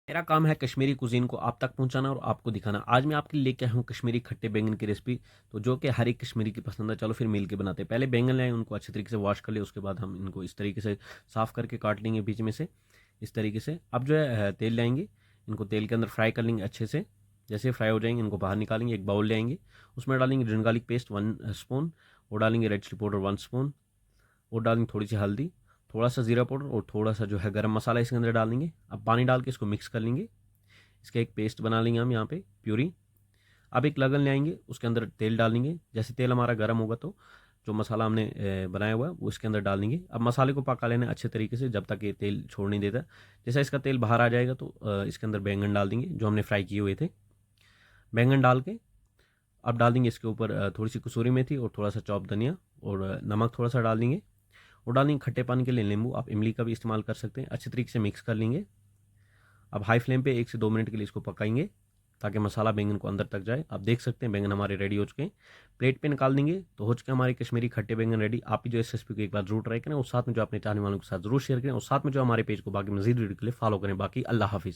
मेरा काम है कश्मीरी कुज़ीन को आप तक पहुँचाना और आपको दिखाना। आज मैं आपके लिए लेके आया हूँ कश्मीरी खट्टे बैंगन की रेसिपी, तो जो कि हर एक कश्मीरी की पसंद है। चलो फिर मिल के बनाते हैं। पहले बैंगन लाएँ, उनको अच्छे तरीके से वॉश कर लें, उसके बाद हम इनको इस तरीके से साफ़ करके काट लेंगे बीच में से, इस तरीके से। अब जो है तेल लाएँगे, इनको तेल के अंदर फ्राई कर लेंगे अच्छे से। जैसे फ्राई हो जाएँगे, इनको बाहर निकालेंगे, एक बाउल ले आएँगे, उसमें डालेंगे जिंजर गार्लिक पेस्ट 1 स्पून, और डालेंगे रेड चिली पाउडर 1 स्पून, और डालेंगे थोड़ी सी हल्दी, थोड़ा सा ज़ीरा पाउडर और थोड़ा सा जो है गरम मसाला इसके अंदर डाल देंगे। अब पानी डाल के इसको मिक्स कर लेंगे। इसका एक पेस्ट बना लेंगे हम यहाँ पे, प्यूरी। अब एक लगन ले आएंगे, उसके अंदर तेल डालेंगे। जैसे तेल हमारा गर्म होगा तो जो मसाला हमने बनाया हुआ है वो इसके अंदर डाल देंगे। अब मसाले को पका लेना अच्छे तरीके से जब तक ये तेल छोड़ नहीं देता। जैसा इसका तेल बाहर आ जाएगा तो इसके अंदर बैंगन डाल देंगे जो हमने फ्राई किए हुए थे। बैंगन डाल के अब डाल देंगे इसके ऊपर थोड़ी सी कसूरी मेथी और थोड़ा सा चॉप धनिया, और नमक थोड़ा सा डाल देंगे, और डालेंगे खट्टे पानी के लिए नींबू। आप इमली का भी इस्तेमाल कर सकते हैं। अच्छे तरीके से मिक्स कर लेंगे। अब हाई फ्लेम पे 1 से 2 मिनट के लिए इसको पकाएंगे ताकि मसाला बैंगन को अंदर तक जाए। आप देख सकते हैं बैंगन हमारे रेडी हो चुके हैं। प्लेट पे निकाल देंगे तो हो चुके हैं हमारे कश्मीरी खट्टे बैंगन रेडी। आप भी जो इस रेसिपी को एक बार जरूर ट्राई करें और साथ में जो अपने चाहने वालों के साथ जरूर शेयर करें, और साथ में जो हमारे पेज को बाकी मजीद वीडियो के लिए फॉलो करें। बाकी अल्लाह हाफिज़।